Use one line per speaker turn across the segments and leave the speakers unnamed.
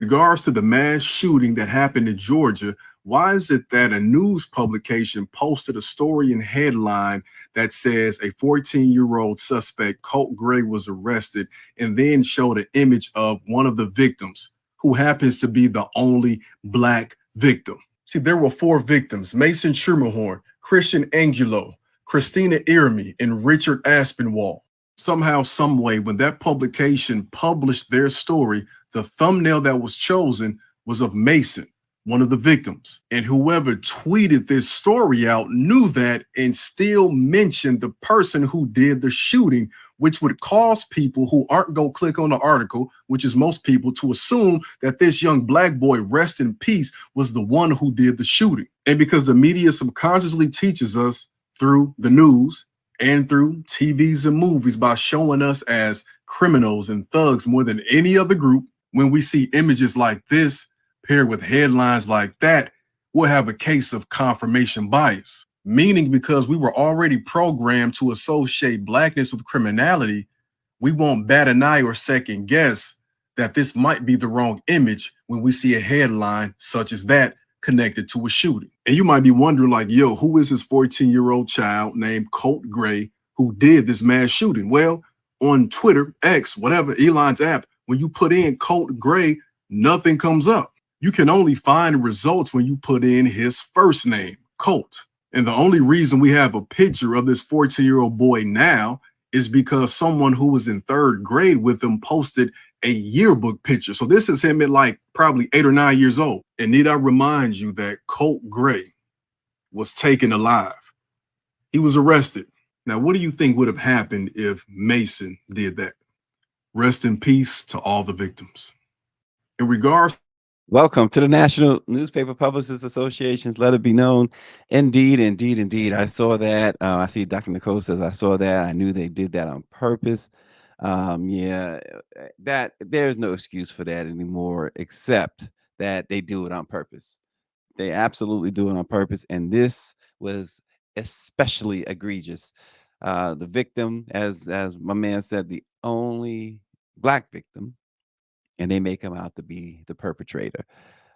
Regards to the mass shooting that happened in Georgia, why is it that a news publication posted a story and headline that says a 14-year-old suspect, Colt Gray, was arrested and then showed an image of one of the victims who happens to be the only black victim? See, there were four victims: Mason Schermerhorn, Christian Angulo, Christina Irmi, and Richard Aspinwall. Somehow, someway, when that publication published their story, the thumbnail that was chosen was of Mason, one of the victims. And whoever tweeted this story out knew that and still mentioned the person who did the shooting, which would cause people who aren't going to click on the article, which is most people, to assume that this young black boy, rest in peace, was the one who did the shooting. And because the media subconsciously teaches us through the news and through TVs and movies by showing us as criminals and thugs more than any other group, when we see images like this paired with headlines like that, we'll have a case of confirmation bias. Meaning, because we were already programmed to associate blackness with criminality, we won't bat an eye or second guess that this might be the wrong image when we see a headline such as that connected to a shooting. And you might be wondering, like, yo, who is this 14-year-old child named Colt Gray who did this mass shooting? Well, on Twitter, X, whatever, Elon's app, when you put in Colt Gray, nothing comes up. You can only find results when you put in his first name, Colt. And the only reason we have a picture of this 14-year-old boy now is because someone who was in third grade with him posted a yearbook picture. So this is him at like probably 8 or 9 years old. And need I remind you that Colt Gray was taken alive. He was arrested. Now, what do you think would have happened if Mason did that? Rest in peace to all the victims. In regards,
Welcome to the National Newspaper Publicists Association's Let It Be Known. Indeed, indeed, indeed. I saw that. I see Dr. Nicole says I saw that. I knew they did that on purpose. Yeah, that there's no excuse for that anymore, except that they do it on purpose. They absolutely do it on purpose. And this was especially egregious. The victim, as my man said, the only black victim, and they make him out to be the perpetrator.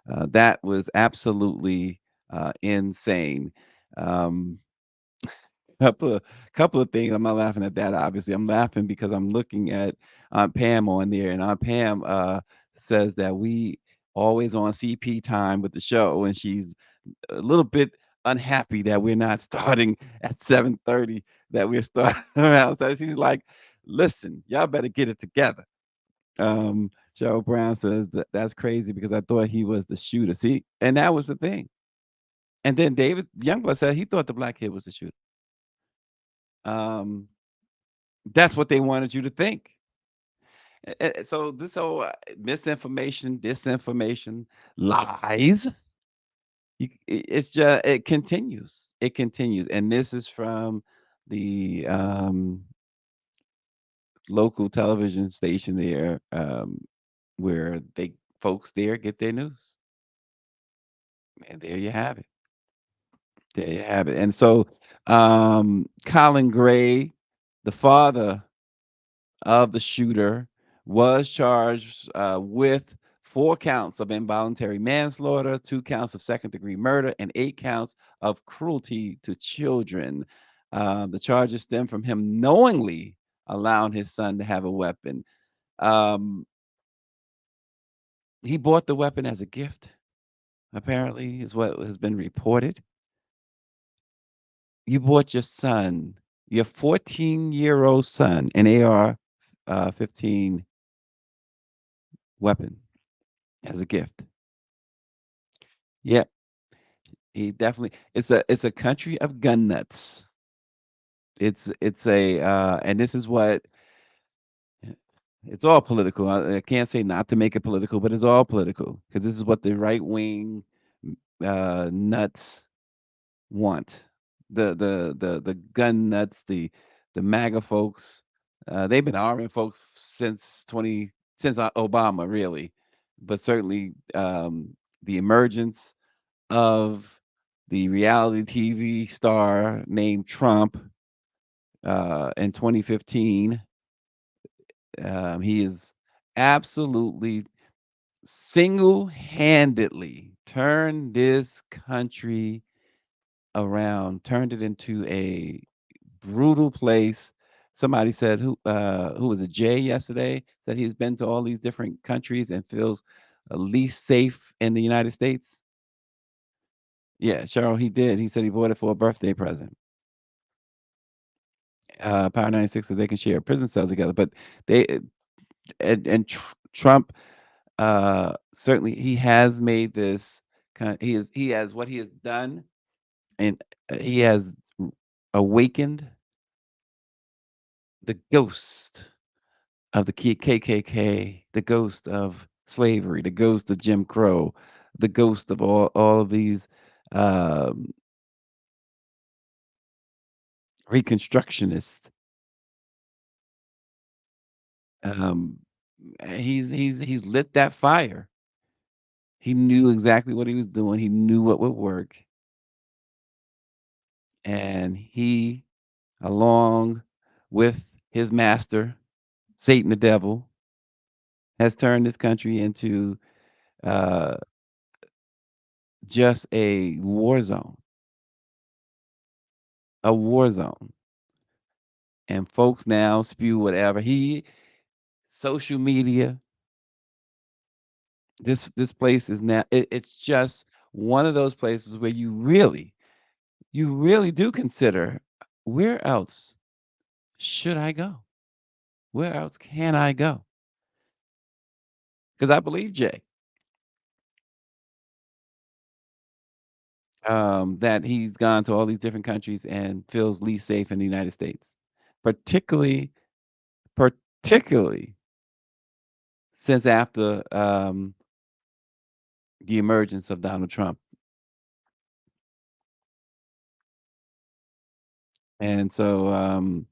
That was absolutely insane. Um, couple of things. I'm not laughing at that. Obviously, I'm laughing because I'm looking at Aunt Pam on there, and Aunt Pam says that we always on CP time with the show, and she's a little bit unhappy that we're not starting at 7:30. That we're starting around. So she's like, "Listen, y'all better get it together." Cheryl Brown says that's crazy because I thought he was the shooter. See, and that was the thing. And then David Youngblood said he thought the black kid was the shooter. Um, that's what they wanted you to think. So this whole misinformation, disinformation, lies. It's just it continues. It continues, and this is from the local television station there, where they folks there get their news. And there you have it. There you have it. And so, Colin Gray, the father of the shooter, was charged with 4 counts of involuntary manslaughter, 2 counts of second-degree murder, and 8 counts of cruelty to children. The charges stem from him knowingly allowing his son to have a weapon. Um, he bought the weapon as a gift, apparently, is what has been reported. You bought your son, your 14-year-old son, an AR-15 weapon as a gift. Yep, he definitely. It's a country of gun nuts. It's a and this is what it's all political. I can't say not to make it political, but it's all political because this is what the right wing nuts want. The gun nuts, the MAGA folks, they've been arming folks since Obama, really, but certainly the emergence of the reality TV star named Trump in 2015. He is absolutely single-handedly turned this country around, turned it into a brutal place. Somebody said who was it, Jay yesterday, said he's been to all these different countries and feels least safe in the United States. Yeah, Cheryl, he did. He said he bought it for a birthday present. Power 96 said they can share prison cells together, but they Trump certainly he has made this he has what he has done, and he has awakened the ghost of the KKK, the ghost of slavery, the ghost of Jim Crow, the ghost of all of these um, reconstructionists. Um, he's lit that fire. He knew exactly what he was doing. He knew what would work, and he, along with his master, Satan the devil, has turned this country into uh, just a war zone. And folks now spew whatever social media. This place is now. It's just one of those places where you really do consider where else should I go? Where else can I go? Because I believe Jay, that he's gone to all these different countries and feels least safe in the United States, particularly particularly since after the emergence of Donald Trump. And so,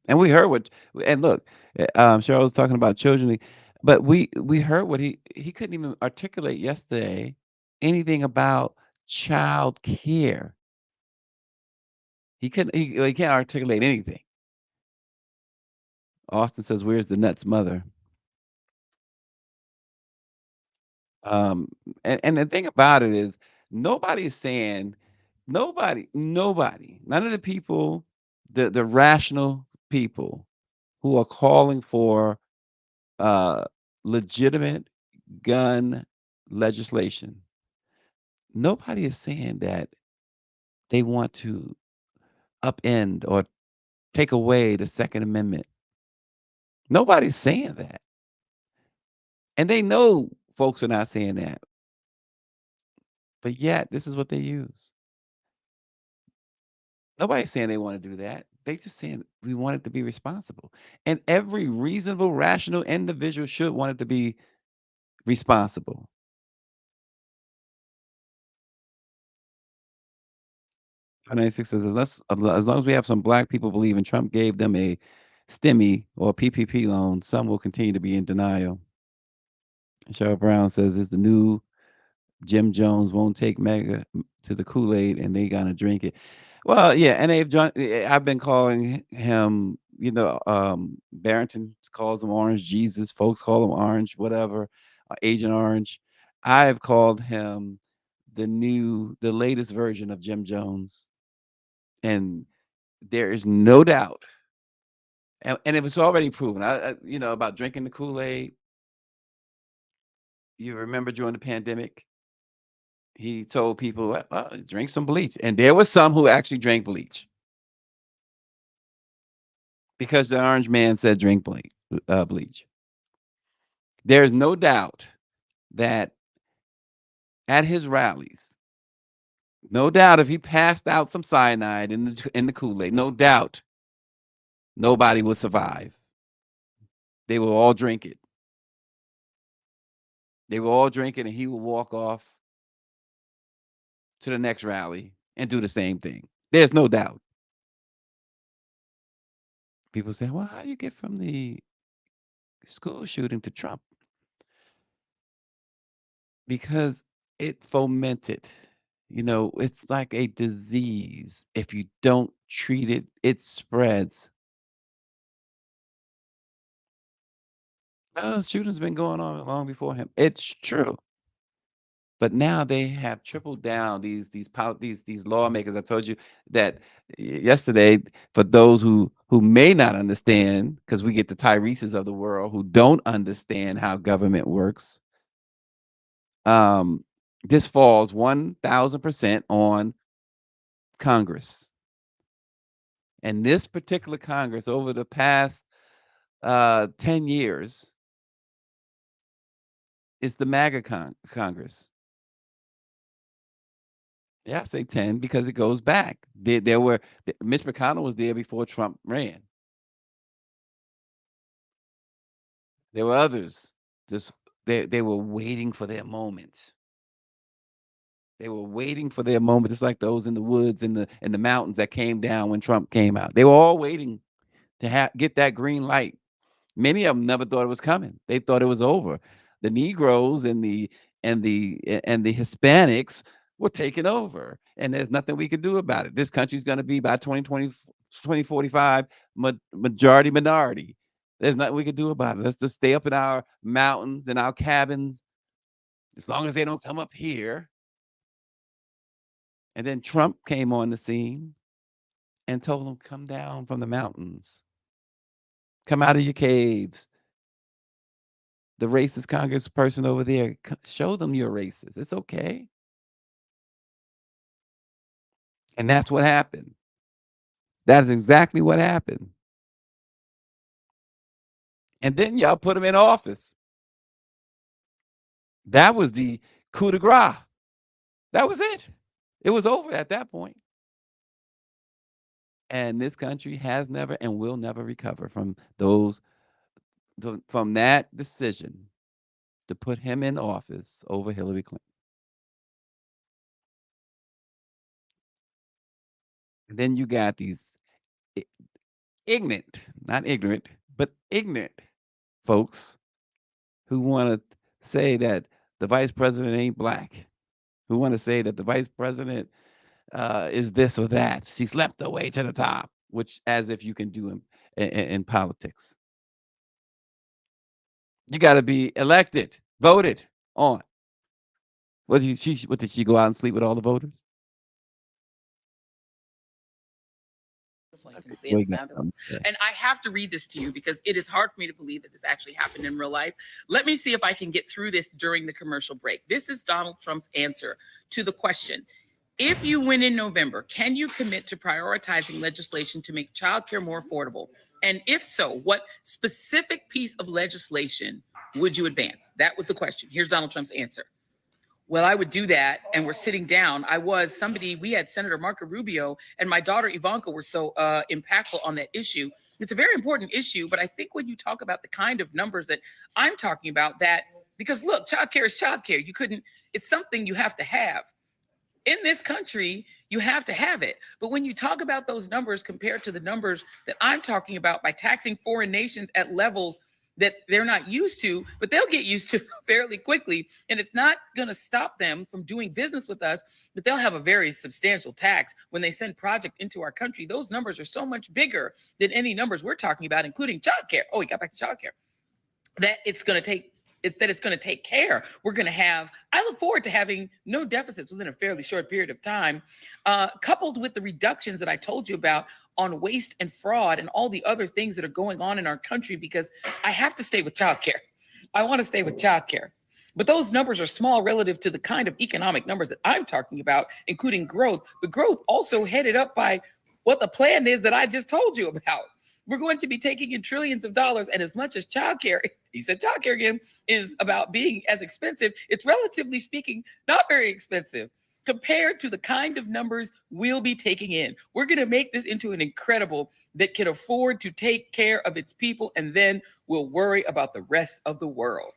and we heard what, and look, Cheryl was talking about children, but we heard what he couldn't even articulate yesterday anything about child care. He can't articulate anything. Austin says, "Where's the nuts mother?" Um, and the thing about it is, nobody is saying, none of the people, the rational people who are calling for uh legitimate gun legislation, nobody is saying that they want to upend or take away the Second Amendment. Nobody's saying that. And they know folks are not saying that. But yet, this is what they use. Nobody's saying they want to do that. They just saying we want it to be responsible. And every reasonable, rational individual should want it to be responsible. 96 says, as long as we have some black people believing Trump gave them a STEMI or PPP loan, some will continue to be in denial. Cheryl Brown says, it's the new Jim Jones won't take Mega to the Kool-Aid and they gonna drink it. Well, yeah, and I've been calling him, Barrington calls him Orange Jesus, folks call him Orange, whatever, Agent Orange. I've called him the latest version of Jim Jones. And there is no doubt, and it was already proven. About drinking the Kool-Aid. You remember during the pandemic, he told people, well, drink some bleach. And there was some who actually drank bleach because the orange man said drink bleach. There's no doubt that at his rallies, no doubt if he passed out some cyanide in the Kool-Aid, no doubt nobody would survive. They will all drink it. They will all drink it, and he will walk off to the next rally and do the same thing. There's no doubt. People say, well, how do you get from the school shooting to Trump? Because it fomented. It's like a disease. If you don't treat it, it spreads. Oh, shooting's been going on long before him. It's true. But now they have tripled down these lawmakers. I told you that yesterday. For those who may not understand, because we get the Tyreses of the world who don't understand how government works. Um, this falls 1,000% on Congress, and this particular Congress over the past 10 years is the MAGA Congress. Yeah, I say 10 because it goes back. There were Mitch McConnell was there before Trump ran. There were others. Just they were waiting for their moment. They were waiting for their moment, just like those in the woods and the mountains that came down when Trump came out. They were all waiting to get that green light. Many of them never thought it was coming. They thought it was over. The Negroes and the Hispanics were taking over, and there's nothing we can do about it. This country's going to be by 2045 majority minority. There's nothing we can do about it. Let's just stay up in our mountains and our cabins as long as they don't come up here. And then Trump came on the scene and told them, come down from the mountains, come out of your caves. The racist congressperson over there, show them you're racist. It's okay. And that's what happened. That is exactly what happened. And then y'all put him in office. That was the coup de grace. That was it. It was over at that point. And this country has never and will never recover from from that decision to put him in office over Hillary Clinton. And then you got these ignorant, not ignorant, but ignorant folks who want to say that the vice president ain't black, who want to say that the vice president is this or that. She slept her way to the top, which as if you can do in politics. You got to be elected, voted on. What did she go out and sleep with all the voters?
I can say it's fabulous. And I have to read this to you because it is hard for me to believe that this actually happened in real life. Let me see if I can get through this during the commercial break. This is Donald Trump's answer to the question. If you win in November, can you commit to prioritizing legislation to make childcare more affordable? And if so, what specific piece of legislation would you advance? That was the question. Here's Donald Trump's answer. Well, I would do that. And we're sitting down. We had Senator Marco Rubio and my daughter Ivanka were so impactful on that issue. It's a very important issue, but I think when you talk about the kind of numbers that I'm talking about, because look, childcare is childcare. It's something you have to have. In this country, you have to have it. But when you talk about those numbers compared to the numbers that I'm talking about by taxing foreign nations at levels that they're not used to, but they'll get used to fairly quickly. And it's not going to stop them from doing business with us, but they'll have a very substantial tax when they send project into our country. Those numbers are so much bigger than any numbers we're talking about, including childcare. Oh, we got back to childcare. It's going to take care. I look forward to having no deficits within a fairly short period of time, coupled with the reductions that I told you about on waste and fraud and all the other things that are going on in our country, because I have to stay with childcare. I want to stay with childcare. But those numbers are small relative to the kind of economic numbers that I'm talking about, including growth. The growth also headed up by what the plan is that I just told you about. We're going to be taking in trillions of dollars. And as much as childcare, he said childcare again, is about being as expensive, it's relatively speaking not very expensive compared to the kind of numbers we'll be taking in. We're going to make this into an incredible that can afford to take care of its people, and then we'll worry about the rest of the world.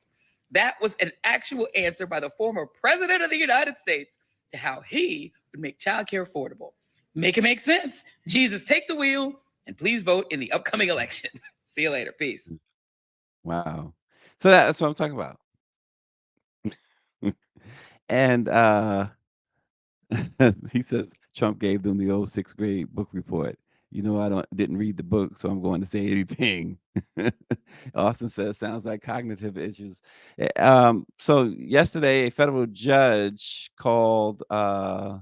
That was an actual answer by the former president of the United States to how he would make childcare affordable. Make it make sense. Jesus, take the wheel and please vote in the upcoming election. See you later. Peace.
Wow. So that's what I'm talking about. And he says Trump gave them the old 6th grade book report. I didn't read the book, so I'm going to say anything. Austin says, sounds like cognitive issues. So yesterday, a federal judge called for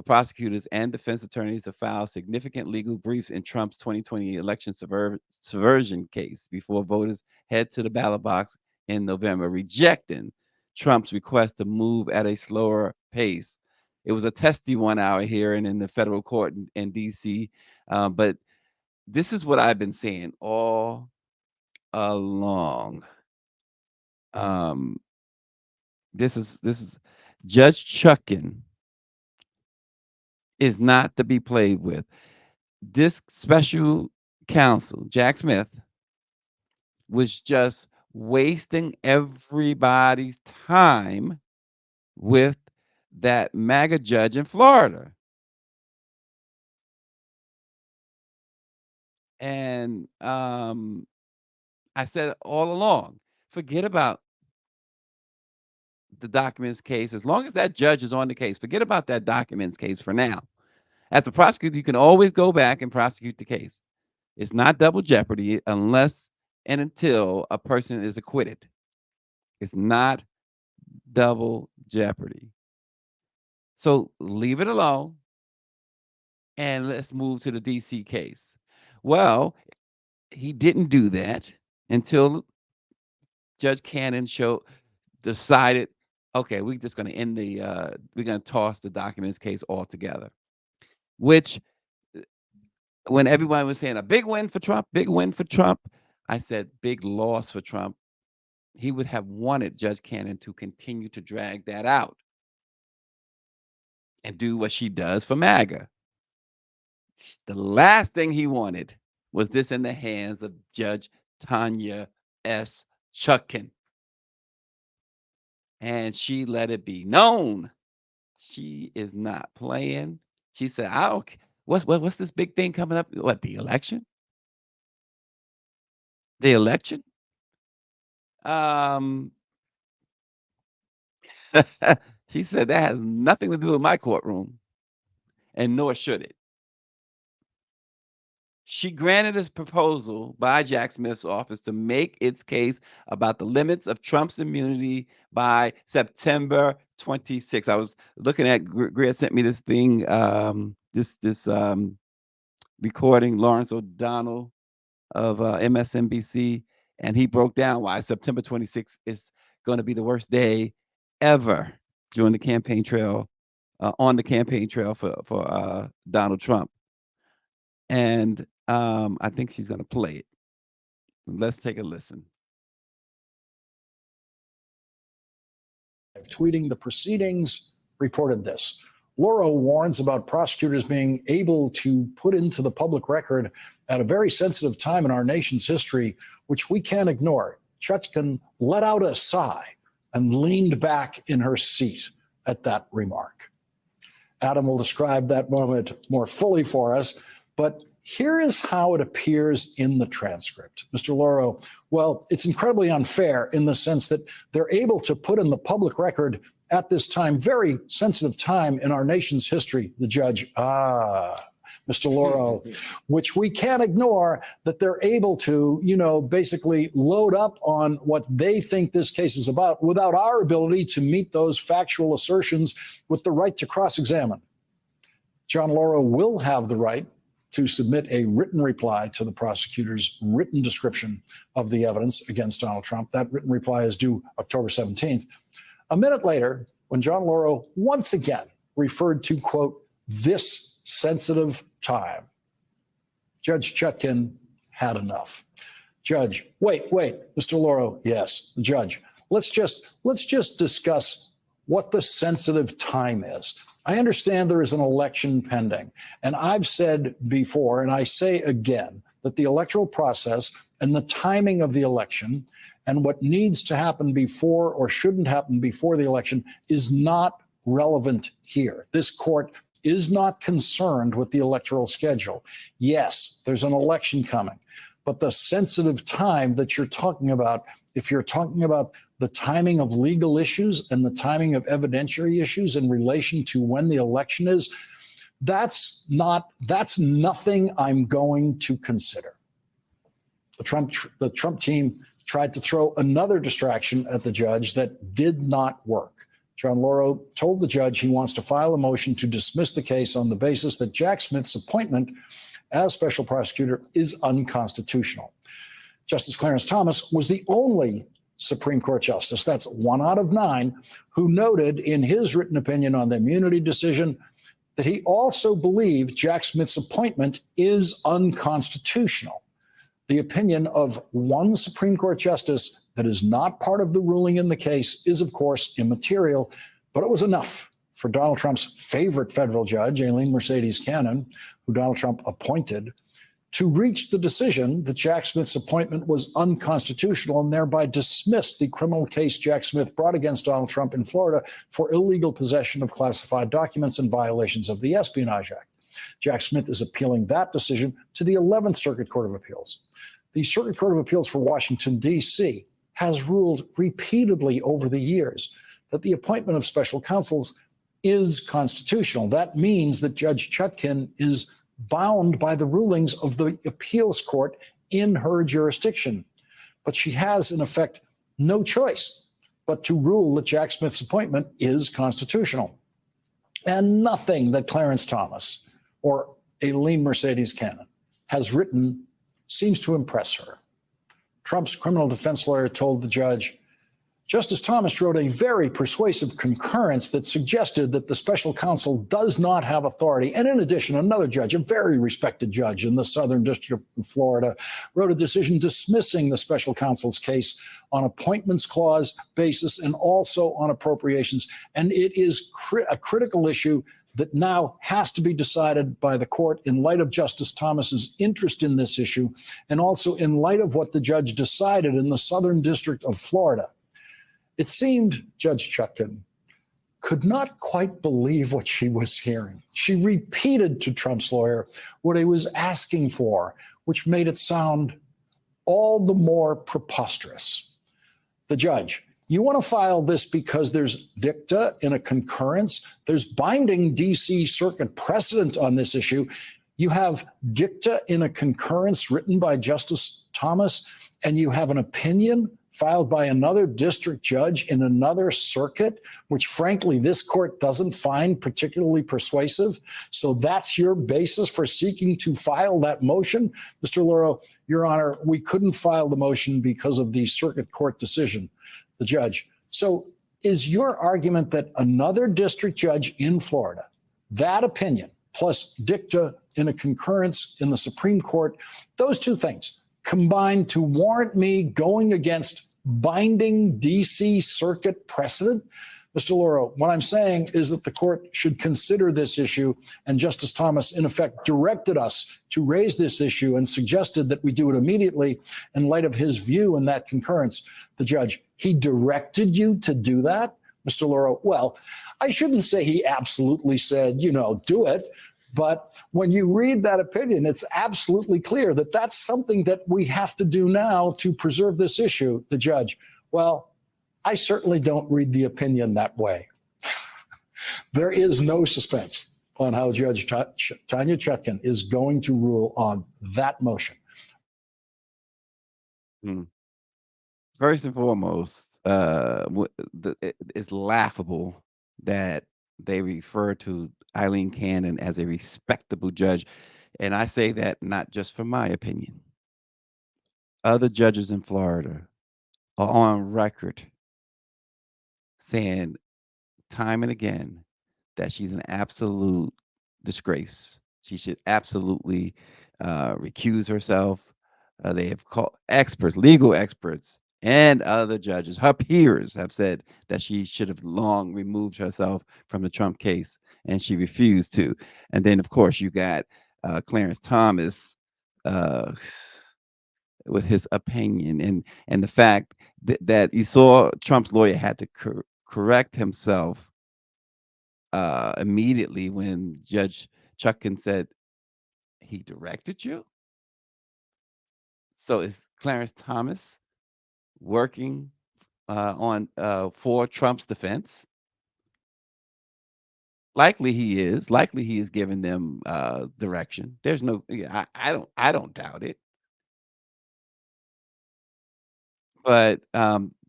prosecutors and defense attorneys to file significant legal briefs in Trump's 2020 election subversion case before voters head to the ballot box in November, rejecting Trump's request to move at a slower pace. It was a testy 1 hour hearing in the federal court in D.C., but this is what I've been saying all along. This is Judge Chuckin is not to be played with. This special counsel, Jack Smith, was just wasting everybody's time with that MAGA judge in Florida. And I said all along, forget about the documents case. As long as that judge is on the case, forget about that documents case for now. As a prosecutor, you can always go back and prosecute the case. It's not double jeopardy unless and until a person is acquitted. It's not double jeopardy. So leave it alone and let's move to the DC case. Well, he didn't do that until Judge Cannon decided, okay, we're just going to end we're going to toss the documents case altogether, which when everyone was saying a big win for Trump, I said big loss for Trump. He would have wanted Judge Cannon to continue to drag that out and do what she does for MAGA. The last thing he wanted was this in the hands of Judge Tanya S. Chutkan. And she let it be known she is not playing. She said, what's this big thing coming up? What, the election? The election? She said that has nothing to do with my courtroom, and nor should it. She granted a proposal by Jack Smith's office to make its case about the limits of Trump's immunity by September 26th. I was looking at, Greer sent me this thing, this recording, Lawrence O'Donnell of MSNBC, and he broke down why September 26th is going to be the worst day ever during the campaign trail, on the campaign trail for Donald Trump. And I think she's going to play it. Let's take a listen.
Tweeting the proceedings, reported this. Lauro warns about prosecutors being able to put into the public record at a very sensitive time in our nation's history, which we can't ignore. Chutkan let out a sigh and leaned back in her seat at that remark. Adam will describe that moment more fully for us, but here is how it appears in the transcript. Mr. Lauro, well, it's incredibly unfair in the sense that they're able to put in the public record at this time, very sensitive time in our nation's history, the judge, Mr. Lauro, which we can't ignore, that they're able to, basically load up on what they think this case is about without our ability to meet those factual assertions with the right to cross-examine. John Lauro will have the right to submit a written reply to the prosecutor's written description of the evidence against Donald Trump. That written reply is due October 17th. A minute later, when John Lauro once again referred to, quote, this sensitive time, Judge Chutkan had enough. Judge, wait, Mr. Lauro, yes, the judge. Let's just discuss what the sensitive time is. I understand there is an election pending, and I've said before, and I say again, that the electoral process and the timing of the election and what needs to happen before or shouldn't happen before the election is not relevant here. This court is not concerned with the electoral schedule. Yes, there's an election coming, but the sensitive time that you're talking about, if you're talking about the timing of legal issues and the timing of evidentiary issues in relation to when the election is, That's nothing I'm going to consider. The Trump team tried to throw another distraction at the judge that did not work. John Lauro told the judge he wants to file a motion to dismiss the case on the basis that Jack Smith's appointment as special prosecutor is unconstitutional. Justice Clarence Thomas was the only Supreme Court justice, that's 1 out of 9, who noted in his written opinion on the immunity decision that he also believed Jack Smith's appointment is unconstitutional. The opinion of one Supreme Court justice that is not part of the ruling in the case is, of course, immaterial, but it was enough for Donald Trump's favorite federal judge, Aileen Mercedes Cannon, who Donald Trump appointed, to reach the decision that Jack Smith's appointment was unconstitutional and thereby dismiss the criminal case Jack Smith brought against Donald Trump in Florida for illegal possession of classified documents and violations of the Espionage Act. Jack Smith is appealing that decision to the 11th Circuit Court of Appeals. The Circuit Court of Appeals for Washington, D.C. has ruled repeatedly over the years that the appointment of special counsels is constitutional. That means that Judge Chutkan is bound by the rulings of the appeals court in her jurisdiction. But she has, in effect, no choice but to rule that Jack Smith's appointment is constitutional. And nothing that Clarence Thomas or Aileen Mercedes Cannon has written seems to impress her. Trump's criminal defense lawyer told the judge, Justice Thomas wrote a very persuasive concurrence that suggested that the special counsel does not have authority. And in addition, another judge, a very respected judge in the Southern District of Florida, wrote a decision dismissing the special counsel's case on appointments clause basis and also on appropriations. And it is a critical issue that now has to be decided by the court in light of Justice Thomas's interest in this issue and also in light of what the judge decided in the Southern District of Florida. It seemed Judge Chutkan could not quite believe what she was hearing. She repeated to Trump's lawyer what he was asking for, which made it sound all the more preposterous. The judge, you want to file this because there's dicta in a concurrence. There's binding D.C. Circuit precedent on this issue. You have dicta in a concurrence written by Justice Thomas, and you have an opinion filed by another district judge in another circuit, which frankly, this court doesn't find particularly persuasive. So that's your basis for seeking to file that motion. Mr. Lauro, Your Honor, we couldn't file the motion because of the circuit court decision, the judge. So is your argument that another district judge in Florida, that opinion plus dicta in a concurrence in the Supreme Court, those two things combined to warrant me going against binding D.C. Circuit precedent? Mr. Lauro, what I'm saying is that the court should consider this issue, and Justice Thomas, in effect, directed us to raise this issue and suggested that we do it immediately in light of his view in that concurrence. The judge, he directed you to do that? Mr. Lauro, well, I shouldn't say he absolutely said, do it. But when you read that opinion, it's absolutely clear that that's something that we have to do now to preserve this issue. The judge, well, I certainly don't read the opinion that way. There is no suspense on how Judge Tanya Chutkan is going to rule on that motion.
First and foremost, it's laughable that they refer to Aileen Cannon as a respectable judge. And I say that not just from my opinion. Other judges in Florida are on record saying time and again that she's an absolute disgrace. She should absolutely recuse herself. They have called experts, legal experts, and other judges, her peers, have said that she should have long removed herself from the Trump case, and she refused to. And then, of course, you got Clarence Thomas with his opinion, and the fact that you saw Trump's lawyer had to correct himself immediately when Judge Chutkan said, he directed you? So is Clarence Thomas working for Trump's defense? Likely he is. Likely he is giving them direction. There's no. Yeah, I don't doubt it. But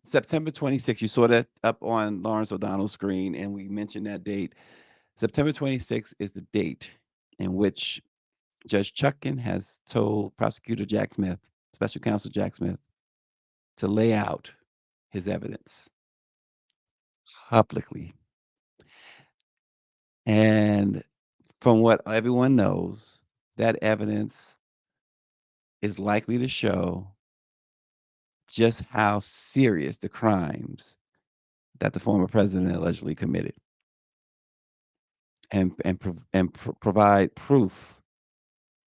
September 26th, you saw that up on Lawrence O'Donnell's screen, and we mentioned that date. September 26th is the date in which Judge Chutkan has told Prosecutor Jack Smith, Special Counsel Jack Smith, to lay out his evidence publicly. And from what everyone knows, that evidence is likely to show just how serious the crimes that the former president allegedly committed, and provide proof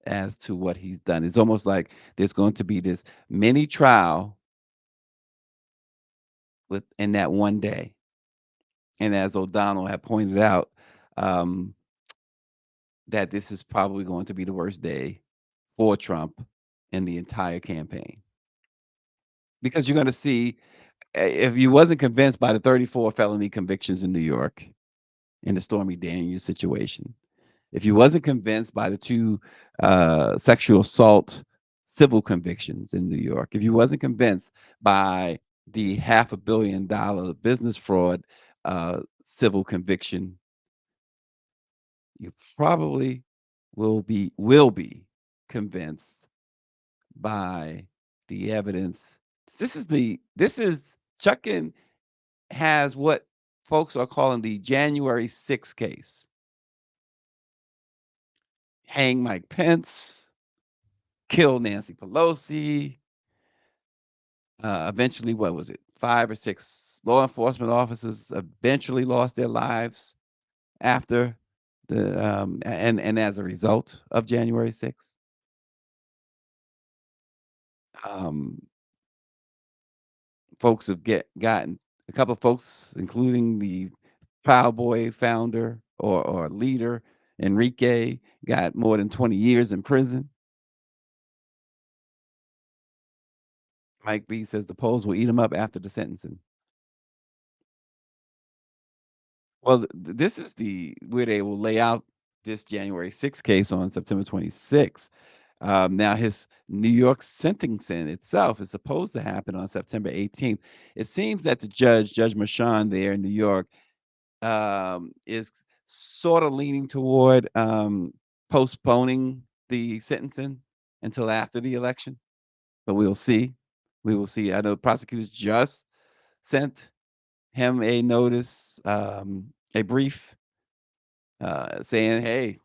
as to what he's done. It's almost like there's going to be this mini trial within that one day. And as O'Donnell had pointed out, um, that this is probably going to be the worst day for Trump in the entire campaign, because you're going to see, if you wasn't convinced by the 34 felony convictions in New York in the Stormy Daniels situation, if you wasn't convinced by the 2 sexual assault civil convictions in New York, if you wasn't convinced by the $500 million business fraud civil conviction, you probably will be convinced by the evidence. This is Chutkan has what folks are calling the January 6th case. Hang Mike Pence, kill Nancy Pelosi. Eventually, what was it? 5 or 6 law enforcement officers eventually lost their lives after the and as a result of January 6th. Um, Folks have gotten a couple of folks, including the Proud Boy founder or leader Enrique, got more than 20 years in prison. Mike B says the polls will eat him up after the sentencing. Well, this is where they will lay out this January 6th case on September 26th. Now, his New York sentencing itself is supposed to happen on September 18th. It seems that the Judge Merchan there in New York, is sort of leaning toward postponing the sentencing until after the election, but we'll see. We will see. I know prosecutors just sent him a notice, a brief, saying, "Hey,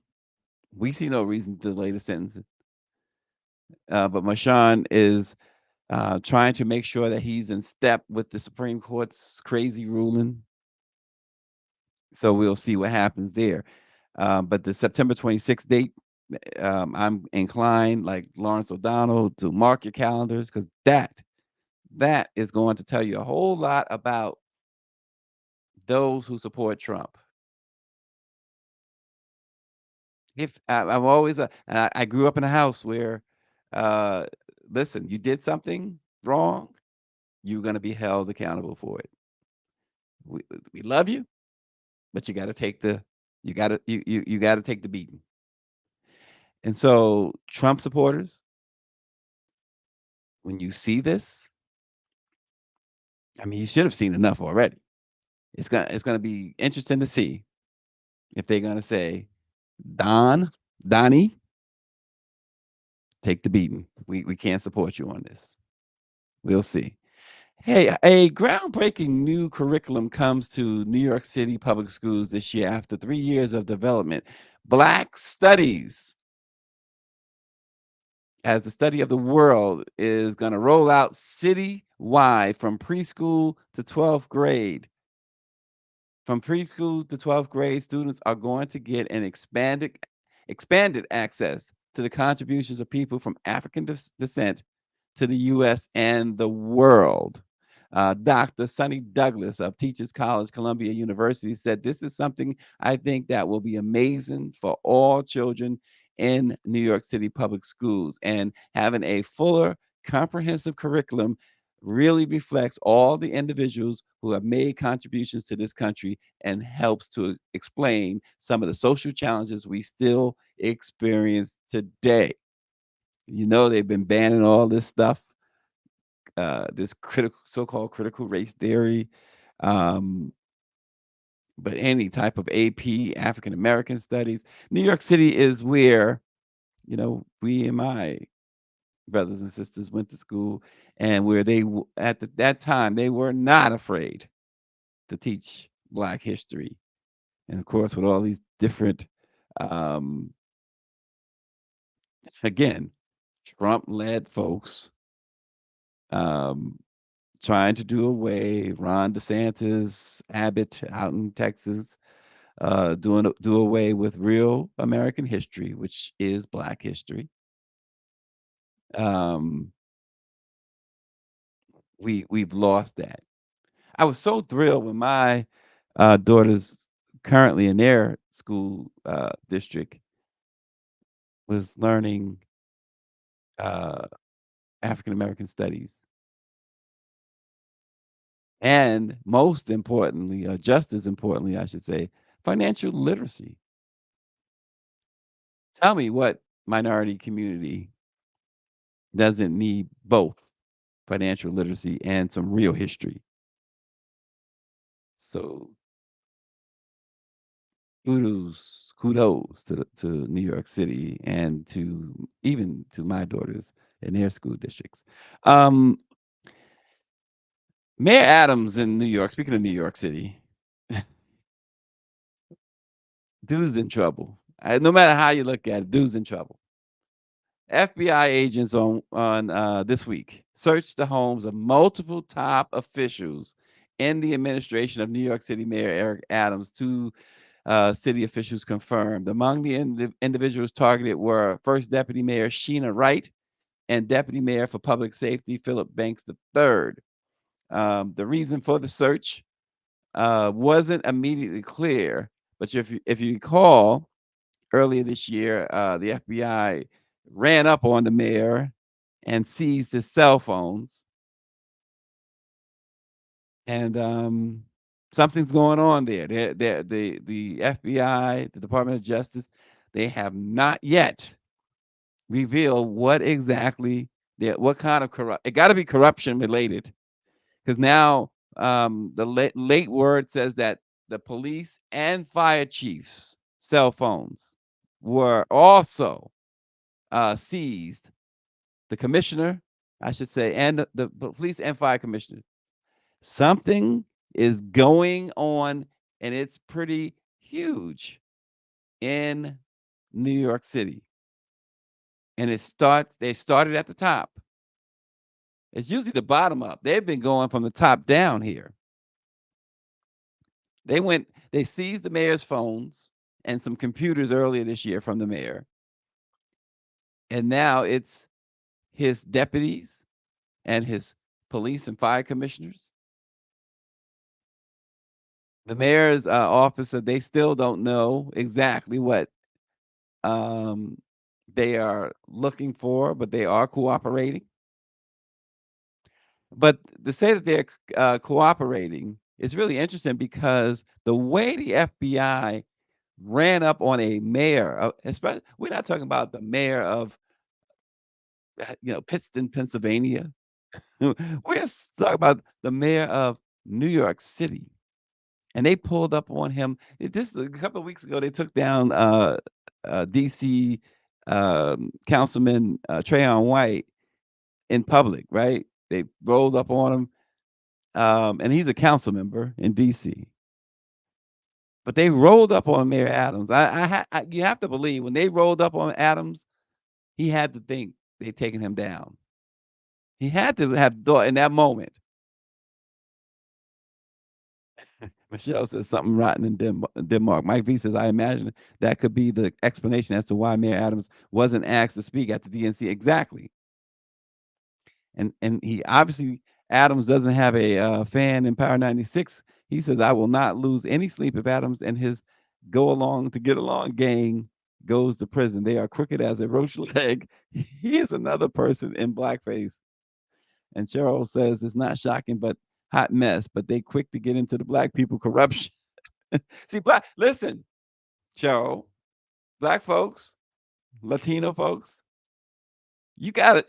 we see no reason to delay the sentencing." But Merchan is trying to make sure that he's in step with the Supreme Court's crazy ruling. So we'll see what happens there. But the September 26th date, I'm inclined, like Lawrence O'Donnell, to mark your calendars, because that is going to tell you a whole lot about those who support Trump. If I'm always I grew up in a house where, uh, listen, you did something wrong, you're going to be held accountable for it. We, we love you, but you got to take the you got to take the beating. And so, Trump supporters, when you see this, I mean, you should have seen enough already. It's gonna be interesting to see if they're gonna say, Donnie, take the beating. We can't support you on this. We'll see. Hey, a groundbreaking new curriculum comes to New York City public schools this year after 3 years of development. Black Studies, as the study of the world, is going to roll out citywide from preschool to 12th grade. From preschool to 12th grade, students are going to get an expanded access to the contributions of people from African descent to the U.S. and the world. Dr. Sonny Douglas of Teachers College, Columbia University, said, "This is something I think that will be amazing for all children in New York City public schools, and having a fuller, comprehensive curriculum really reflects all the individuals who have made contributions to this country and helps to explain some of the social challenges we still experience today. You know, they've been banning all this stuff, this so-called critical race theory, um, but any type of AP, African American studies. New York City is where, we and my brothers and sisters went to school, and where at that time they were not afraid to teach Black history. And of course, with all these different, um, again, Trump-led folks um, trying to do away, Ron DeSantis, Abbott out in Texas, do away with real American history, which is Black history. Um, we've lost that. I was so thrilled when my daughters, currently in their school district, was learning uh, African American studies, and most importantly, just as importantly, I should say, financial literacy. Tell me what minority community doesn't need both financial literacy and some real history? So kudos to New York City, and even to my daughters in their school districts. Um, Mayor Adams in New York, speaking of New York City, dude's in trouble. No matter how you look at it, dude's in trouble. FBI agents on this week searched the homes of multiple top officials in the administration of New York City Mayor Eric Adams. Two city officials confirmed. Among the individuals targeted were First Deputy Mayor Sheena Wright and Deputy Mayor for Public Safety Philip Banks III. The reason for the search wasn't immediately clear, but if you recall, earlier this year, the FBI ran up on the mayor and seized his cell phones, and something's going on there. The FBI, the Department of Justice, they have not yet revealed what exactly what kind of it got to be corruption related, because now the late word says that the police and fire chiefs' cell phones were also seized. The commissioner, I should say, and the police and fire commissioner. Something is going on, and it's pretty huge in New York City. And they started at the top. It's usually the bottom up. They've been going from the top down here. They seized the mayor's phones and some computers earlier this year from the mayor. And now it's his deputies and his police and fire commissioners. The mayor's office said they still don't know exactly what they are looking for, but they are cooperating. But to say that they're cooperating is really interesting, because the way the FBI ran up on a mayor, especially, we're not talking about the mayor of Pittston, Pennsylvania. We're talking about the mayor of New York City. And they pulled up on him. This a couple of weeks ago, they took down DC Councilman Trayon White in public, right? They rolled up on him, and he's a council member in DC. But they rolled up on Mayor Adams. You have to believe when they rolled up on Adams, he had to think they'd taken him down. He had to have thought in that moment. Michelle says something rotten in Denmark. Mike V says, I imagine that could be the explanation as to why Mayor Adams wasn't asked to speak at the DNC. Exactly. And he obviously, Adams doesn't have a fan in Power 96. He says, I will not lose any sleep if Adams and his go along to get along gang goes to prison. They are crooked as a roach leg. He is another person in blackface. And Cheryl says it's not shocking, but hot mess. But they quick to get into the black people corruption. See, listen, Cheryl, black folks, Latino folks, you gotta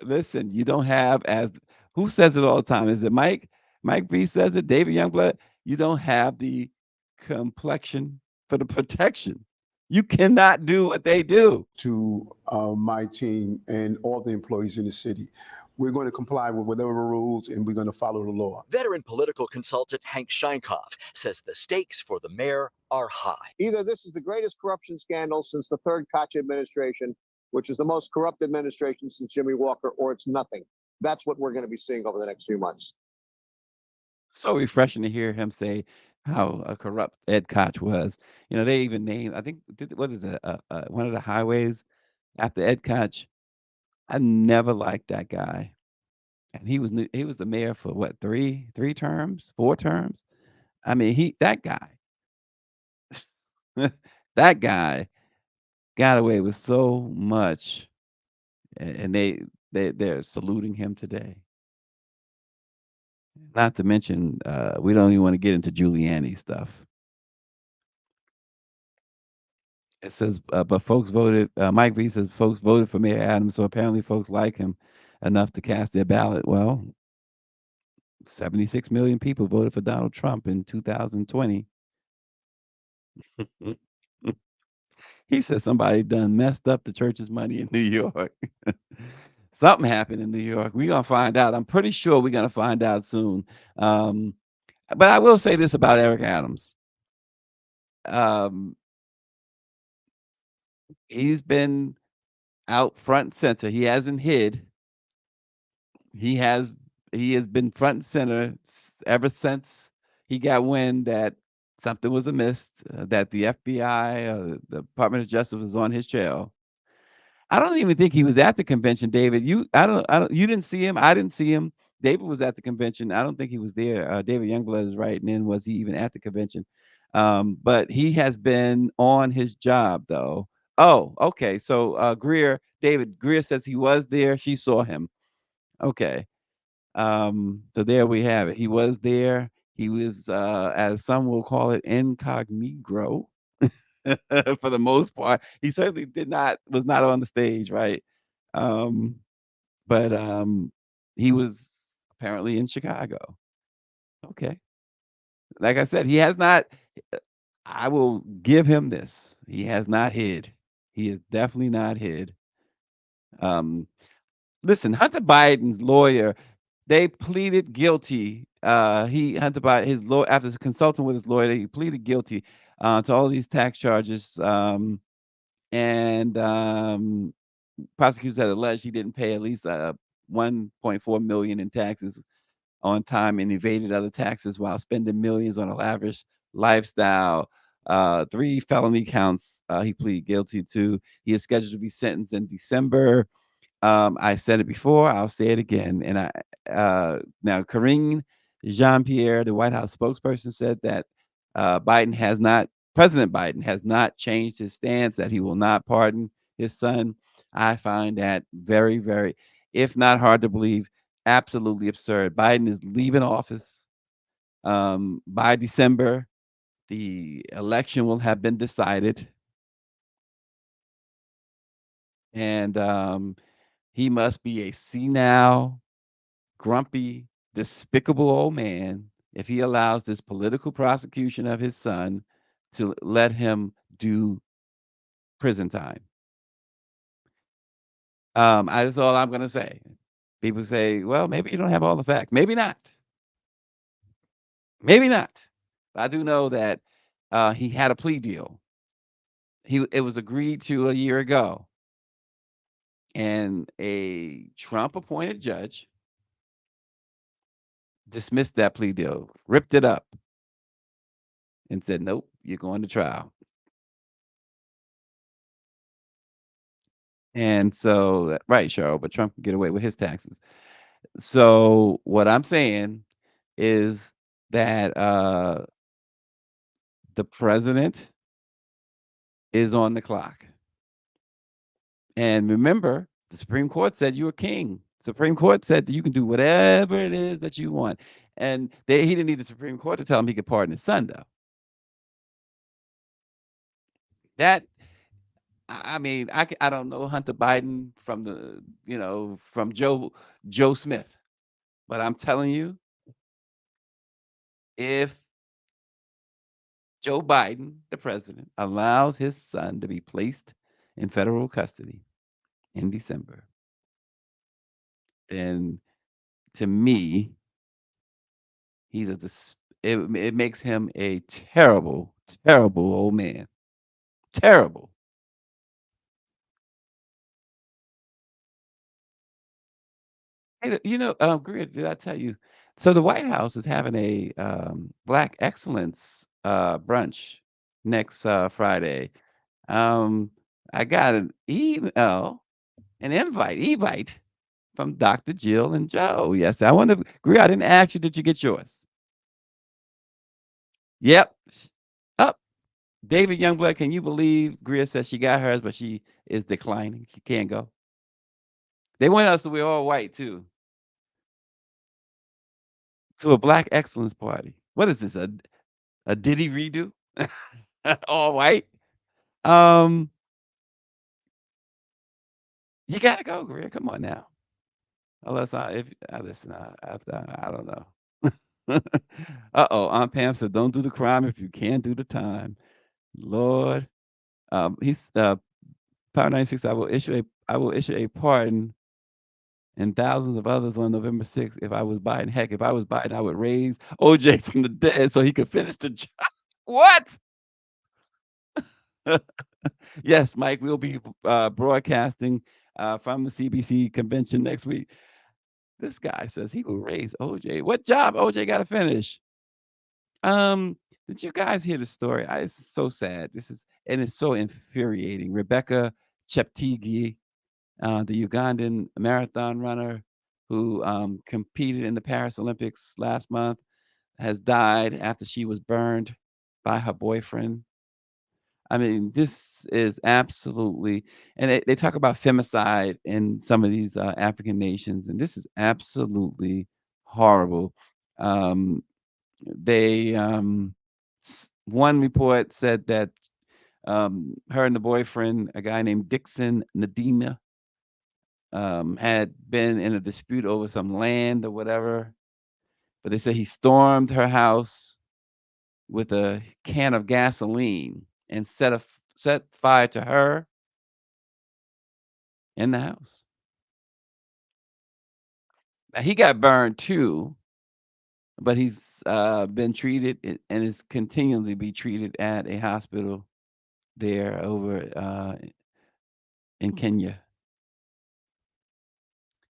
listen. You don't have as who says it all the time? Is it Mike? Mike B says it. David Youngblood. You don't have the complexion for the protection. You cannot do what they do.
To my team and all the employees in the city. We're going to comply with whatever rules, and we're going to follow the law.
Veteran political consultant Hank Scheinkoff says the stakes for the mayor are high.
Either this is the greatest corruption scandal since the third Koch administration, which is the most corrupt administration since Jimmy Walker, or it's nothing. That's what we're going to be seeing over the next few months.
So refreshing to hear him say how corrupt Ed Koch was. You know, they even named, I think, what is it, one of the highways after Ed Koch. I never liked that guy, and he was the mayor for what, three terms, 4 terms. I mean, that guy, that guy got away with so much, and they're saluting him today. Not to mention, we don't even want to get into Giuliani stuff. It says, but folks voted. Mike V says folks voted for Mayor Adams, so apparently folks like him enough to cast their ballot. Well, 76 million people voted for Donald Trump in 2020. He says somebody done messed up the church's money in New York. Something happened in New York. We're gonna find out. I'm pretty sure we're gonna find out soon. But I will say this about Eric Adams. He's been out front and center. He hasn't hid. He has been front and center ever since he got wind that something was amiss, that the FBI, the Department of Justice was on his trail. I don't even think he was at the convention, David. You didn't see him. I didn't see him. David was at the convention. I don't think he was there. David Youngblood is right. And then was he even at the convention? But he has been on his job, though. Oh, okay. So David Greer says he was there. She saw him. Okay. So there we have it. He was there. He was, as some will call it, incognito for the most part. He certainly was not on the stage, right? But he was apparently in Chicago. Okay. Like I said, he has not. I will give him this. He has not hid. He is definitely not hid. Listen, Hunter Biden's lawyer, they pleaded guilty. Hunter Biden, his lawyer, after consulting with his lawyer, he pleaded guilty to all these tax charges. And prosecutors had alleged he didn't pay at least 1.4 million in taxes on time and evaded other taxes while spending millions on a lavish lifestyle. 3 felony counts he pleaded guilty to. He is scheduled to be sentenced in December. I said it before, I'll say it again. And now Karine Jean-Pierre, the White House spokesperson, said that President Biden has not changed his stance that he will not pardon his son. I find that very, very, if not hard to believe, absolutely absurd. Biden is leaving office. By December, the election will have been decided. And he must be a senile, grumpy, despicable old man if he allows this political prosecution of his son to let him do prison time. That's all I'm going to say. People say, well, maybe you don't have all the facts. Maybe not. Maybe not. But I do know that he had a plea deal. It was agreed to a year ago. And a Trump-appointed judge dismissed that plea deal, ripped it up, and said, nope, you're going to trial. And so, right, Cheryl, but Trump can get away with his taxes. So what I'm saying is that the president is on the clock. And remember, the Supreme Court said you're a king. Supreme Court said that you can do whatever it is that you want. And he didn't need the Supreme Court to tell him he could pardon his son, though. That, I mean, I don't know Hunter Biden from from Joe Smith, but I'm telling you, if Joe Biden, the president, allows his son to be placed in federal custody in December, then to me, it makes him a terrible, terrible old man. Terrible. Hey, Greer, did I tell you? So the White House is having a Black Excellence brunch next Friday. I got an email, an invite from Dr. Jill and Joe. Yes, I want to. Greer, I didn't ask you. Did you get yours? Yep. Up. David Youngblood, can you believe Greer says she got hers, but she is declining? She can't go. They want us to wear all white too. To a Black Excellence party. What is this? A Diddy redo? All white? You gotta go, Greer. Come on now. Unless if I listen, I don't know. Uh-oh, Aunt Pam said, "Don't do the crime if you can't do the time." Lord, he's Power 96. I will issue a pardon and thousands of others on November 6th. If I was Biden, heck, if I was Biden, I would raise OJ from the dead so he could finish the job. What? Yes, Mike, we'll be broadcasting from the CBC convention next week. This guy says he will raise OJ. What job OJ got to finish? Did you guys hear the story? It's so sad. It's so infuriating. Rebecca Cheptegei, the Ugandan marathon runner who competed in the Paris Olympics last month, has died after she was burned by her boyfriend. I mean, this is absolutely, and they talk about femicide in some of these African nations, and this is absolutely horrible. Um, one report said that her and the boyfriend, a guy named Dixon Nadima, had been in a dispute over some land or whatever, but they said he stormed her house with a can of gasoline and set fire to her in the house. Now, he got burned too, but he's been treated and is continually be treated at a hospital there over in Kenya.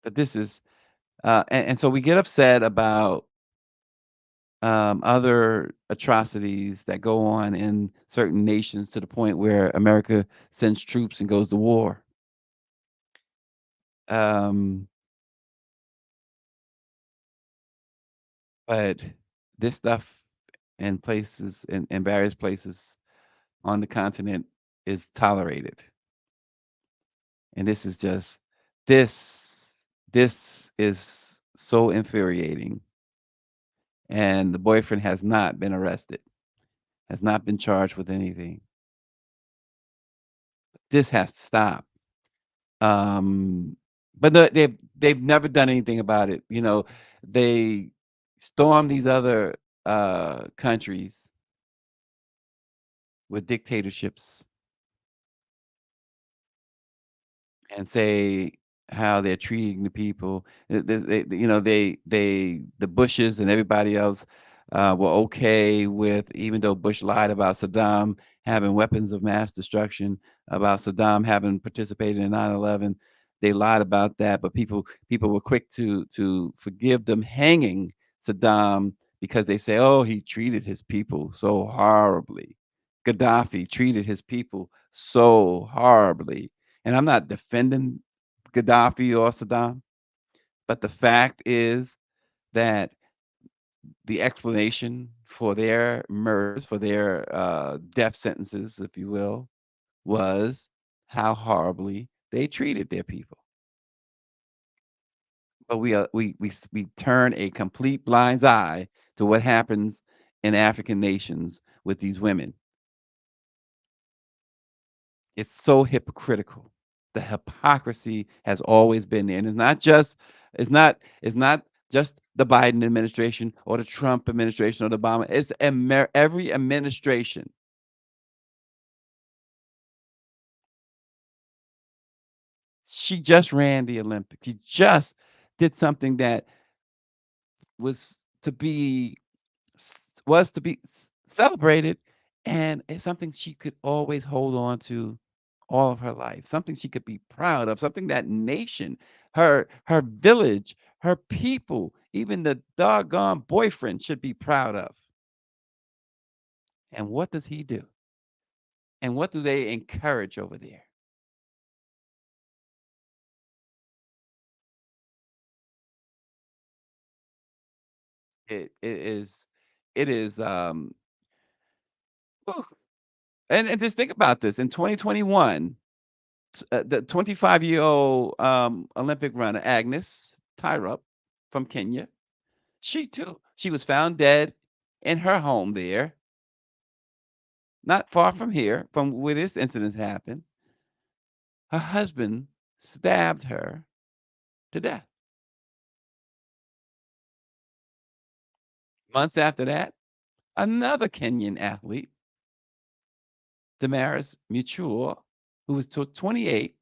But this is, and so we get upset about other atrocities that go on in certain nations to the point where America sends troops and goes to war. Um, but this stuff in various places on the continent is tolerated. And this is just this is so infuriating. And the boyfriend has not been arrested, has not been charged with anything. This has to stop. But they've never done anything about it. They storm these other countries with dictatorships and say how they're treating the people. The Bushes and everybody else were okay with, even though Bush lied about Saddam having weapons of mass destruction, about Saddam having participated in 9/11. They lied about that, but people were quick to forgive them hanging Saddam because they say, oh, he treated his people so horribly. Gaddafi treated his people so horribly. And I'm not defending Gaddafi or Saddam, but the fact is that the explanation for their murders, for their death sentences, if you will, was how horribly they treated their people. but we turn a complete blind eye to what happens in African nations with these women. It's so hypocritical. The hypocrisy has always been there, and it's not just the Biden administration or the Trump administration or the Obama. It's every administration. She just ran the Olympics. She just did something that was to be celebrated, and it's something she could always hold on to all of her life, something she could be proud of, something that nation, her village, her people, even the doggone boyfriend should be proud of. And what does he do? And what do they encourage over there? It is whew. And just think about this. In 2021, the 25-year-old Olympic runner Agnes Tirop from Kenya, she was found dead in her home there, not far from here, from where this incident happened. Her husband stabbed her to death. Months after that, another Kenyan athlete, Damaris Mutua, who was 28,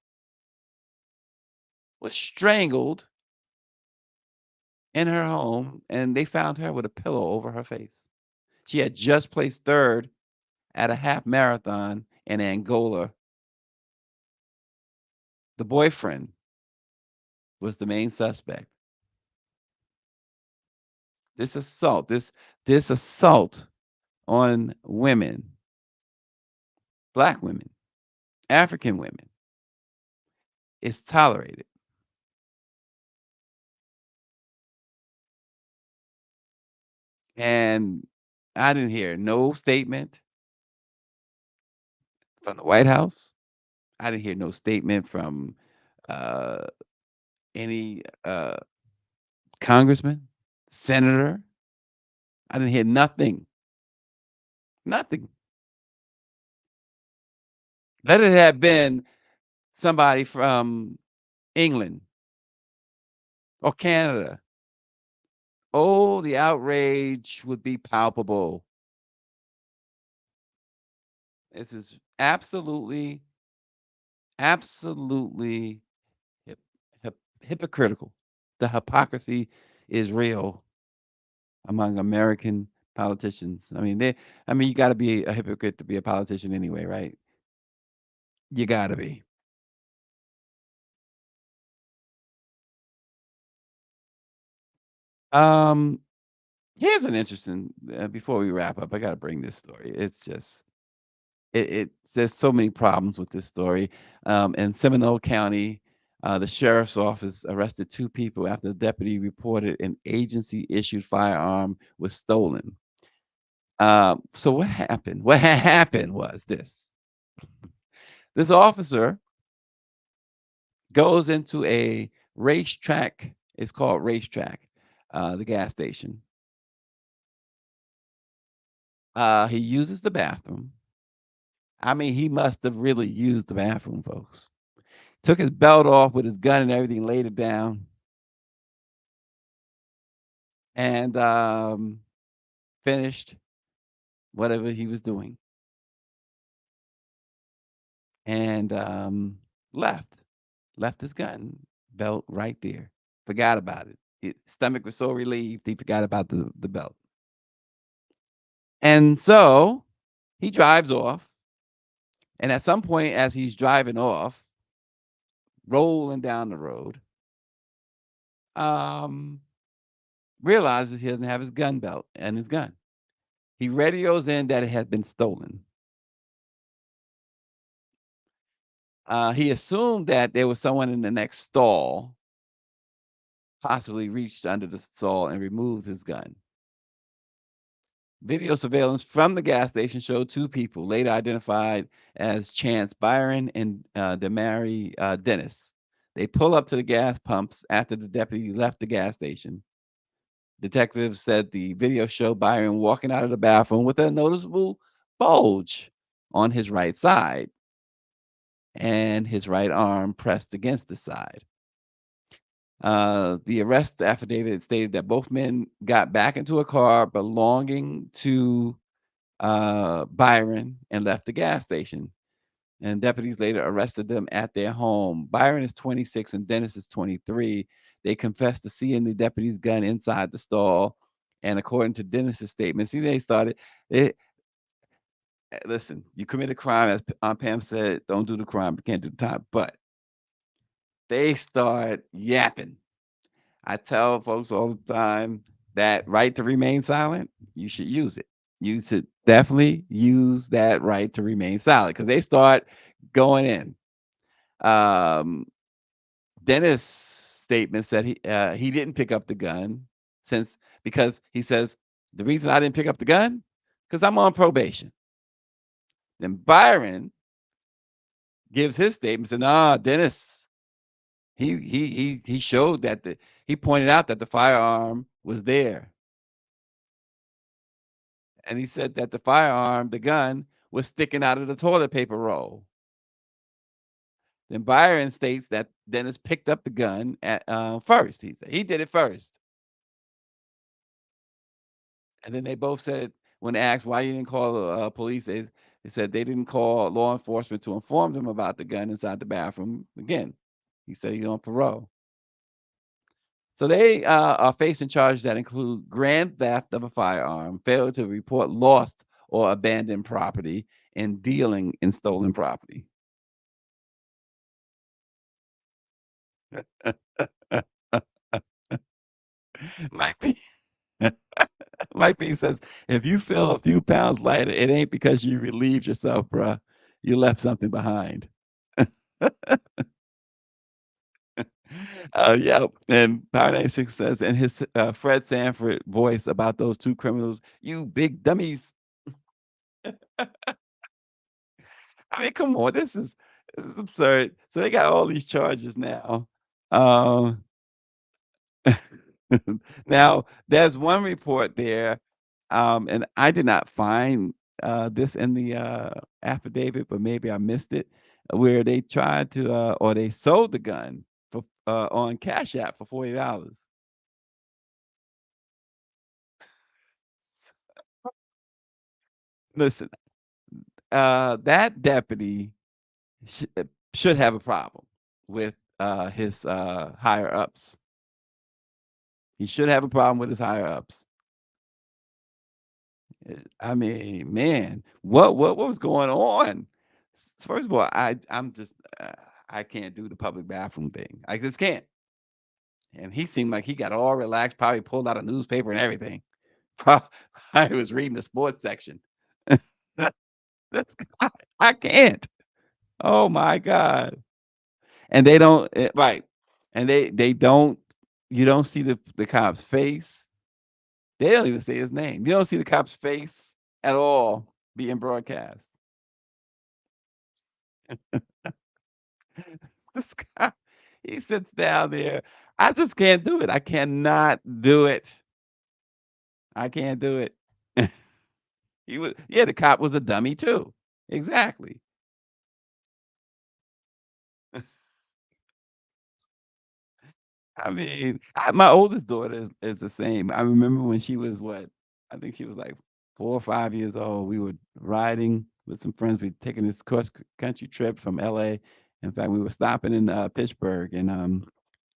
was strangled in her home, and they found her with a pillow over her face. She had just placed third at a half marathon in Angola. The boyfriend was the main suspect. This assault on women, Black women, African women, is tolerated. And I didn't hear no statement from the White House. I didn't hear no statement from uh, any congressman, senator. I didn't hear nothing. Nothing. Let it have been somebody from England or Canada. Oh, the outrage would be palpable. This is absolutely, absolutely hypocritical. The hypocrisy is real among American politicians. You got to be a hypocrite to be a politician anyway, right? You got to be. Um, Here's an interesting. Before we wrap up, I got to bring this story. It's just there's so many problems with this story. In Seminole County, the sheriff's office arrested 2 people after the deputy reported an agency-issued firearm was stolen. So what happened? What happened was this. This officer goes into a racetrack. It's called Racetrack, the gas station. He uses the bathroom. He must have really used the bathroom, folks. Took his belt off with his gun and everything, laid it down, and finished whatever he was doing, and left. Left his gun belt right there. Forgot about it. His stomach was so relieved he forgot about the belt. And so he drives off. And at some point, as he's driving off, rolling down the road, realizes he doesn't have his gun belt and his gun. He radios in that it had been stolen. He assumed that there was someone in the next stall, possibly reached under the stall and removed his gun. Video surveillance from the gas station showed 2 people, later identified as Chance Byron and Damari Dennis. They pull up to the gas pumps after the deputy left the gas station. Detectives said the video showed Byron walking out of the bathroom with a noticeable bulge on his right side and his right arm pressed against the side. The arrest affidavit stated that both men got back into a car belonging to Byron and left the gas station. And deputies later arrested them at their home. Byron is 26 and Dennis is 23. They confessed to seeing the deputy's gun inside the stall. And according to Dennis's statement, see, they started it. Listen, you commit a crime, as Pam said, don't do the crime, you can't do the time. But they start yapping. I tell folks all the time that right to remain silent, you should use it. You should definitely use that right to remain silent because they start going in. Dennis' statement said he didn't pick up the gun because he says the reason I didn't pick up the gun because I'm on probation. Then Byron gives his statement and nah, Dennis, he showed that he pointed out that the firearm was there. And he said that the firearm, the gun, was sticking out of the toilet paper roll. Then Byron states that Dennis picked up the gun at first. He said he did it first. And then they both said, when asked why you didn't call the police, they said they didn't call law enforcement to inform them about the gun inside the bathroom. Again, he said he's on parole. So they are facing charges that include grand theft of a firearm, failure to report lost or abandoned property, and dealing in stolen property. Mike P. Mike P says, if you feel a few pounds lighter, it ain't because you relieved yourself, bruh. You left something behind. Yeah, and Power 96 says in his Fred Sanford voice about those two criminals, you big dummies. I mean, come on, this is absurd. So they got all these charges now. Now, there's one report there, and I did not find this in the affidavit, but maybe I missed it, where they tried to, or they sold the gun for on Cash App for $40. Listen, that deputy should have a problem with his higher ups. He should have a problem with his higher ups. I mean, man, what was going on? First of all, I'm just I can't do the public bathroom thing. I just can't. And he seemed like he got all relaxed, probably pulled out a newspaper and everything. I was reading the sports section. That's I can't. Oh my God. And they don't right. And they don't you don't see the cop's face. They don't even say his name. You don't see the cop's face at all being broadcast. This guy, he sits down there. I just can't do it. I cannot do it. I can't do it. The cop was a dummy too. Exactly. I mean, my oldest daughter is the same. I remember when she was I think she was like 4 or 5 years old. We were riding with some friends. We'd taken this cross country trip from LA. In fact, we were stopping in Pittsburgh, and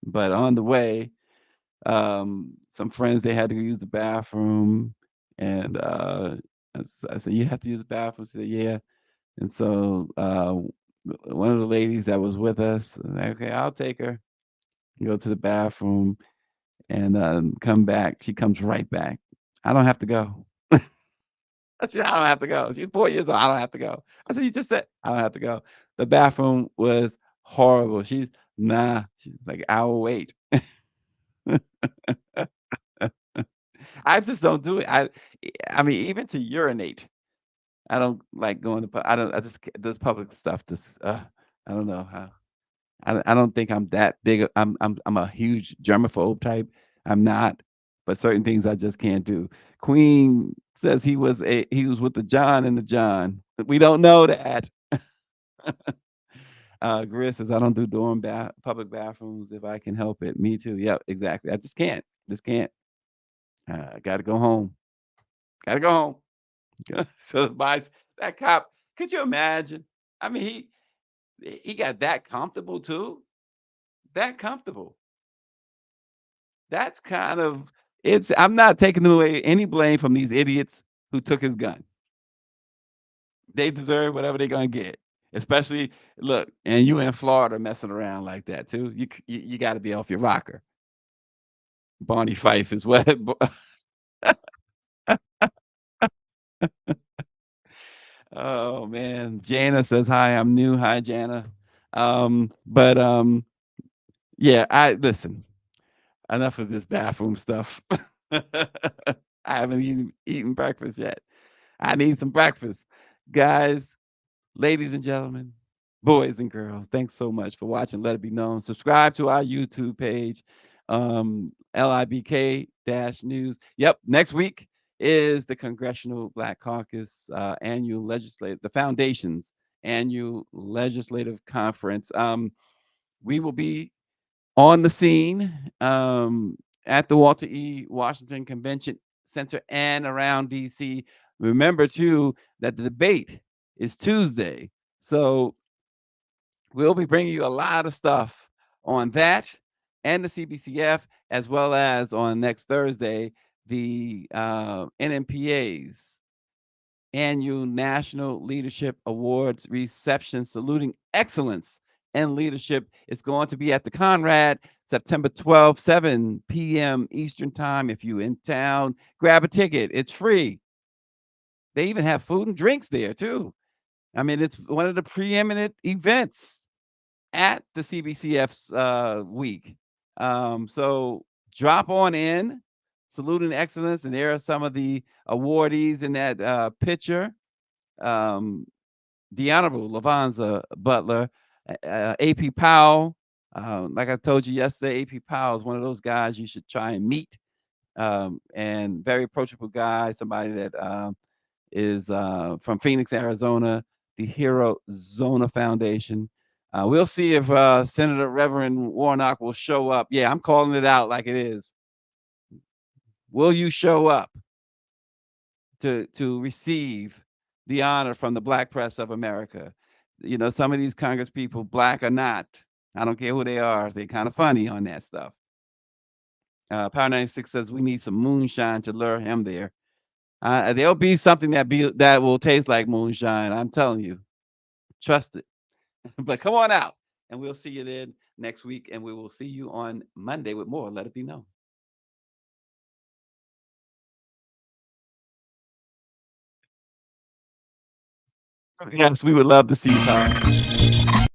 but on the way, some friends they had to go use the bathroom, and I said, "You have to use the bathroom." She said, "Yeah." And so one of the ladies that was with us, okay, I'll take her. Go to the bathroom and come back. She comes right back. I don't have to go. I said, I don't have to go. She's 4 years old. I don't have to go. I said, you just said I don't have to go. The bathroom was horrible. She's like, I will wait. I just don't do it. I mean, even to urinate, I don't like going to. I just this public stuff. This I don't know how. I don't think I'm that big. I'm a huge germaphobe type. I'm not, but certain things I just can't do. Queen says he was with the John and the John. We don't know that. Gris says I don't do dorm public bathrooms if I can help it. Me too. Yep, exactly. I just can't. Just can't. I gotta go home. Gotta go home. So that cop, could you imagine? I mean, he got that comfortable too. That comfortable. That's kind of I'm not taking away any blame from these idiots who took his gun. They deserve whatever they're gonna get. Especially, look, and you in Florida messing around like that too. You got to be off your rocker. Barney Fife is what. Oh man, Jana says hi. I'm new. Hi, Jana. But yeah. I listen. Enough of this bathroom stuff. I haven't even eaten breakfast yet. I need some breakfast, guys. Ladies and gentlemen, boys and girls, thanks so much for watching. Let it be known. Subscribe to our YouTube page, LIBK-News. Yep, next week is the Congressional Black Caucus the Foundation's annual legislative conference. We will be on the scene at the Walter E. Washington Convention Center and around DC. Remember, too, that the debate is Tuesday. So we'll be bringing you a lot of stuff on that and the CBCF, as well as on next Thursday, the NMPA's annual National Leadership Awards reception, saluting excellence and leadership. It's going to be at the Conrad, September 12th, 7 p.m. Eastern Time. If you're in town, grab a ticket. It's free. They even have food and drinks there, too. I mean, it's one of the preeminent events at the CBCF's week. So drop on in, saluting excellence, and there are some of the awardees in that picture. The Honorable Lavanza Butler, AP Powell. Like I told you yesterday, AP Powell is one of those guys you should try and meet. And very approachable guy, somebody that is from Phoenix, Arizona, the Hero Zona Foundation. We'll see if Senator Reverend Warnock will show up. Yeah, I'm calling it out like it is. Will you show up to receive the honor from the Black press of America? You know, some of these Congress people, Black or not, I don't care who they are, they're kind of funny on that stuff. Power 96 says we need some moonshine to lure him there. There'll be something that will taste like moonshine. I'm telling you, trust it. But come on out, and we'll see you then next week, and we will see you on Monday with more. Let it be known. Yes, we would love to see you, Tom.